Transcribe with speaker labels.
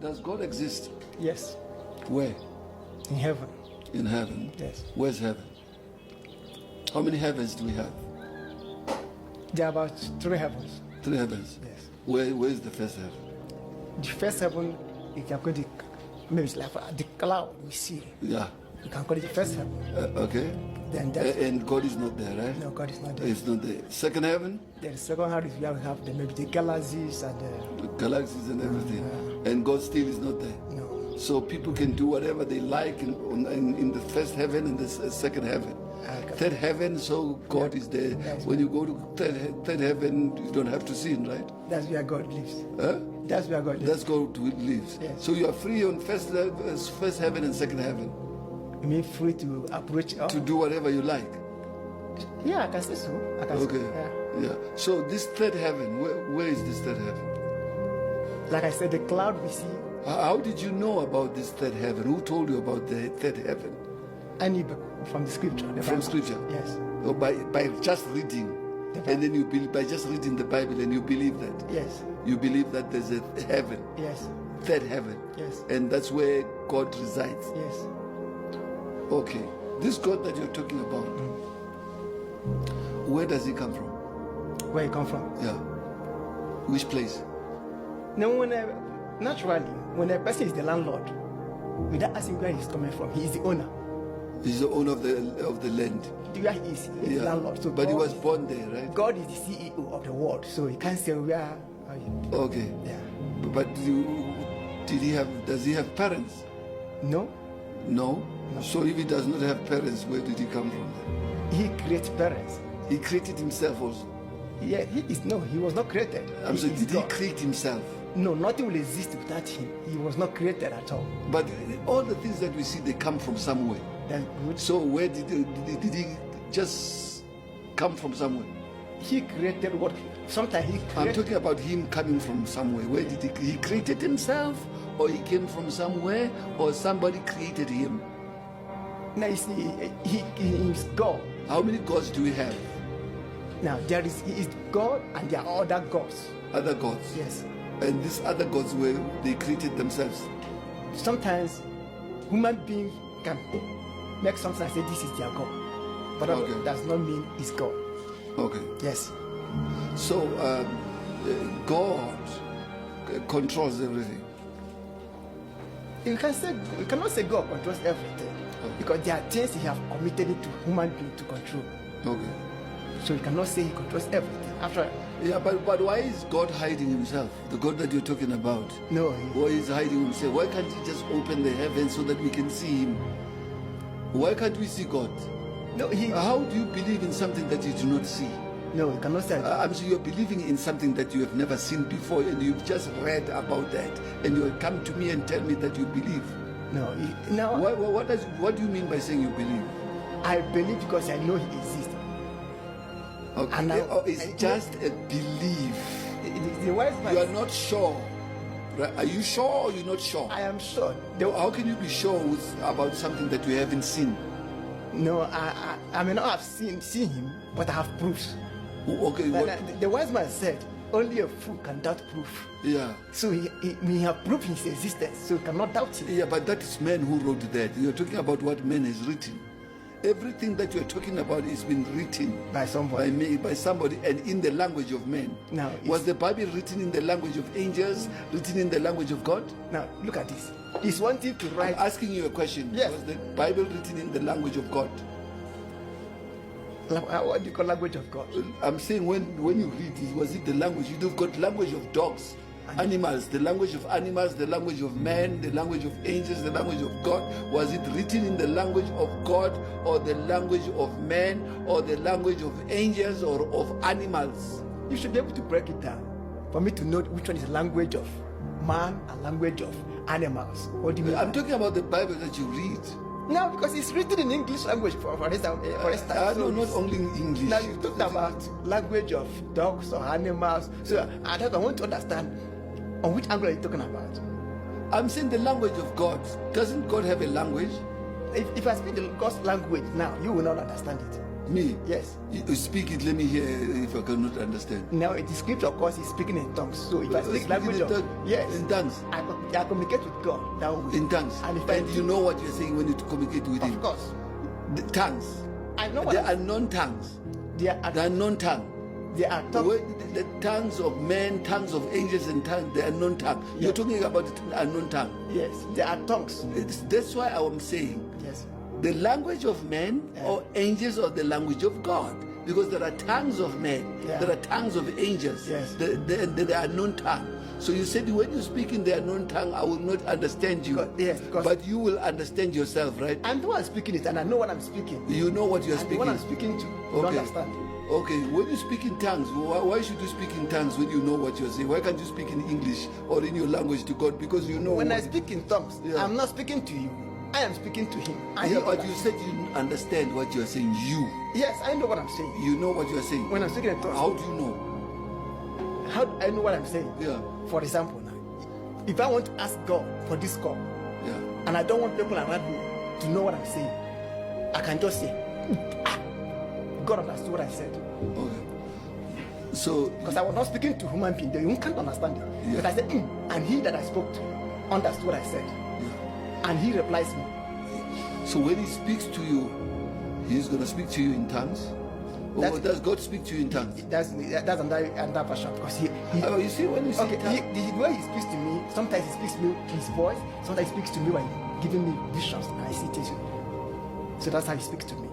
Speaker 1: does God exist?
Speaker 2: Yes.
Speaker 1: Where?
Speaker 2: In heaven.
Speaker 1: In heaven.
Speaker 2: Yes.
Speaker 1: Where's heaven? How many heavens do we have?
Speaker 2: There are about 3 heavens.
Speaker 1: 3 heavens.
Speaker 2: Yes.
Speaker 1: Where is the first heaven?
Speaker 2: The first heaven, you can call it, maybe it's like the cloud we see.
Speaker 1: Yeah.
Speaker 2: You can call it the first heaven.
Speaker 1: Okay.
Speaker 2: Then that's,
Speaker 1: And God is not there, right?
Speaker 2: no, God is not there.
Speaker 1: It's not there. Second heaven?
Speaker 2: Then the second heaven is where we have maybe the galaxies and
Speaker 1: The galaxies and everything. And God still is not there.
Speaker 2: no.
Speaker 1: So people can do whatever they like in the first heaven and the second heaven. Third heaven, so God is there. When you go to third heaven, you don't have to sin, right?
Speaker 2: That's where God lives.
Speaker 1: Huh?
Speaker 2: That's where God lives.
Speaker 1: That's God lives.
Speaker 2: Yes.
Speaker 1: So you are free on first heaven and second heaven
Speaker 2: You mean free to approach
Speaker 1: to do whatever you like.
Speaker 2: Yeah, I can say so. I can
Speaker 1: Okay.
Speaker 2: say,
Speaker 1: Yeah. So this third heaven, where is this third heaven?
Speaker 2: Like I said, the cloud we see,
Speaker 1: How did you know about this third heaven? Who told you about the third heaven?
Speaker 2: any from the scripture. The
Speaker 1: From
Speaker 2: Bible.
Speaker 1: scripture?
Speaker 2: Yes.
Speaker 1: Or by just reading?
Speaker 2: The
Speaker 1: And then you believe, by just reading the Bible, and you believe that?
Speaker 2: Yes.
Speaker 1: You believe that there's a heaven,
Speaker 2: Yes.
Speaker 1: third heaven,
Speaker 2: Yes.
Speaker 1: and that's where God resides.
Speaker 2: Yes.
Speaker 1: Okay. This God that you're talking about, where does he come from?
Speaker 2: Where you come from?
Speaker 1: Yeah. Which place?
Speaker 2: Now, naturally, when a person is the landlord, without asking where he's coming from, he is the owner.
Speaker 1: He's the owner of the land.
Speaker 2: Where he is the landlord. So
Speaker 1: But he
Speaker 2: God-
Speaker 1: was born there, right?
Speaker 2: God is the CEO of the world, so he can't say where.
Speaker 1: Okay.
Speaker 2: Yeah.
Speaker 1: But does he have parents?
Speaker 2: No,
Speaker 1: No. So if he does not have parents, where did he come from?
Speaker 2: he creates parents.
Speaker 1: He created himself also.
Speaker 2: Yeah, he was not created.
Speaker 1: I'm saying,
Speaker 2: is
Speaker 1: did he
Speaker 2: God.
Speaker 1: create himself?
Speaker 2: No, nothing will exist without him. He was not created at all.
Speaker 1: But all the things that we see, they come from somewhere.
Speaker 2: That's good.
Speaker 1: So where did he just come from somewhere?
Speaker 2: He created what? Sometimes he
Speaker 1: I'm
Speaker 2: created.
Speaker 1: talking about him coming from somewhere. Where did he created himself, or he came from somewhere, or somebody created him?
Speaker 2: Now you see, he is God.
Speaker 1: How many gods do we have?
Speaker 2: Now he is God, and there are other gods.
Speaker 1: Other gods.
Speaker 2: Yes.
Speaker 1: And these other gods were they created themselves.
Speaker 2: Sometimes human beings can make something and say this is their God, but that
Speaker 1: Okay.
Speaker 2: does not mean it's God.
Speaker 1: Okay.
Speaker 2: Yes.
Speaker 1: So God controls everything.
Speaker 2: You cannot say God controls everything, because there are things He have committed it to human being to control.
Speaker 1: Okay.
Speaker 2: So you cannot say He controls everything. After
Speaker 1: Yeah, but why is God hiding himself? The God that you're talking about.
Speaker 2: no,
Speaker 1: Why is hiding himself? Why can't he just open the heavens so that we can see him? Why can't we see God? How do you believe in something that you do not see?
Speaker 2: No, you cannot say.
Speaker 1: I'm sure you're believing in something that you have never seen before, and you've just read about that, and you come to me and tell me that you believe.
Speaker 2: No, now
Speaker 1: What do you mean by saying you believe?
Speaker 2: I believe because I know He exists.
Speaker 1: Okay.
Speaker 2: And now-
Speaker 1: It's just a belief.
Speaker 2: The wise man.
Speaker 1: You are not sure. Right? Are you sure or you're not sure?
Speaker 2: I am sure.
Speaker 1: How can you be sure about something that you haven't seen?
Speaker 2: No, I may not have seen Him, but I have proofs.
Speaker 1: Okay.
Speaker 2: The wise man said, "Only a fool can doubt proof."
Speaker 1: Yeah.
Speaker 2: So he have proved His existence, so you cannot doubt Him.
Speaker 1: Yeah, but that is man who wrote that. You're talking about what man has written. Everything that you're talking about is been written
Speaker 2: By somebody.
Speaker 1: by somebody, and in the language of men.
Speaker 2: Now,
Speaker 1: Was the Bible written in the language of angels, written in the language of God?
Speaker 2: Now look at this. He's wanting to
Speaker 1: I'm
Speaker 2: write.
Speaker 1: asking you a question.
Speaker 2: Yes.
Speaker 1: Was the Bible written in the language of God?
Speaker 2: What do you call language of God?
Speaker 1: I'm saying when you read it, was it the language? You've got language of dogs, animals, the language of animals, the language of man, the language of angels, the language of God. Was it written in the language of God, or the language of man, or the language of angels, or of animals?
Speaker 2: You should be able to break it down for me to know which one is the language of man and language of animals. What do you mean?
Speaker 1: I'm talking about the Bible that you read.
Speaker 2: No, because it's written in English language for instance.
Speaker 1: No, not only in English.
Speaker 2: Now you talked about language of dogs or animals. So I want to understand on which angle are you talking about.
Speaker 1: I'm saying the language of God. Doesn't God have a language?
Speaker 2: If I speak the God's language now, you will not understand it.
Speaker 1: Me?
Speaker 2: Yes.
Speaker 1: You speak it, let me hear if I cannot understand.
Speaker 2: Now, the scripture, of course, is speaking in tongues. So if I speak
Speaker 1: Speaking
Speaker 2: language
Speaker 1: in
Speaker 2: of yes,
Speaker 1: in tongues.
Speaker 2: I communicate with God that way.
Speaker 1: In tongues.
Speaker 2: And if I
Speaker 1: And you know what you're saying when you communicate with
Speaker 2: of
Speaker 1: him.
Speaker 2: course,
Speaker 1: The tongues.
Speaker 2: I know what
Speaker 1: There are known tongues.
Speaker 2: there are.
Speaker 1: There are known tongues.
Speaker 2: There are tongues.
Speaker 1: The tongues of men, tongues of angels, and tongues, they are known tongues. You're talking about the unknown tongue.
Speaker 2: Yes, there are tongues.
Speaker 1: That's why I'm saying
Speaker 2: Yes.
Speaker 1: the language of men
Speaker 2: Yeah.
Speaker 1: or angels or the language of God. Because there are tongues of men,
Speaker 2: Yeah.
Speaker 1: there are tongues of angels,
Speaker 2: Yes.
Speaker 1: there are unknown tongue. So you said when you speak in the unknown tongue, I will not understand you.
Speaker 2: Because
Speaker 1: But you will understand yourself, right?
Speaker 2: I'm the one speaking it, and I know what I'm speaking.
Speaker 1: You know what you're
Speaker 2: I'm the
Speaker 1: speaking.
Speaker 2: one I'm speaking to. You
Speaker 1: Okay.
Speaker 2: understand?
Speaker 1: Okay, when you speak in tongues, why should you speak in tongues when you know what you're saying? Why can't you speak in English or in your language to God? Because you know.
Speaker 2: When I
Speaker 1: what-
Speaker 2: speak in tongues,
Speaker 1: Yeah.
Speaker 2: I'm not speaking to you. I am speaking to him. I
Speaker 1: Yeah,
Speaker 2: know
Speaker 1: but
Speaker 2: what
Speaker 1: you
Speaker 2: I'm-
Speaker 1: said you understand what you're saying. You
Speaker 2: Yes, I know what I'm saying.
Speaker 1: know what you're saying.
Speaker 2: When I'm speaking in tongues,
Speaker 1: How do you know?
Speaker 2: how do I know what I'm saying?
Speaker 1: Yeah,
Speaker 2: For example, now, if I want to ask God for this call,
Speaker 1: yeah.
Speaker 2: and I don't want people around me to know what I'm saying, I can just say, ah, God understood what I said.
Speaker 1: Okay. So
Speaker 2: Because I was not speaking to human being, they can't understand it.
Speaker 1: Yeah.
Speaker 2: But I said, and he that I spoke to understood what I said.
Speaker 1: yeah.
Speaker 2: And he replies me.
Speaker 1: So when he speaks to you, he's gonna speak to you in tongues? Or
Speaker 2: That's-
Speaker 1: does God speak to you in tongues?
Speaker 2: That's another version. Because he
Speaker 1: Oh, you see when you say
Speaker 2: okay,
Speaker 1: tongues,
Speaker 2: the way he speaks to me, sometimes he speaks to me his voice, sometimes he speaks to me by giving me visions and I see things. So that's how he speaks to me.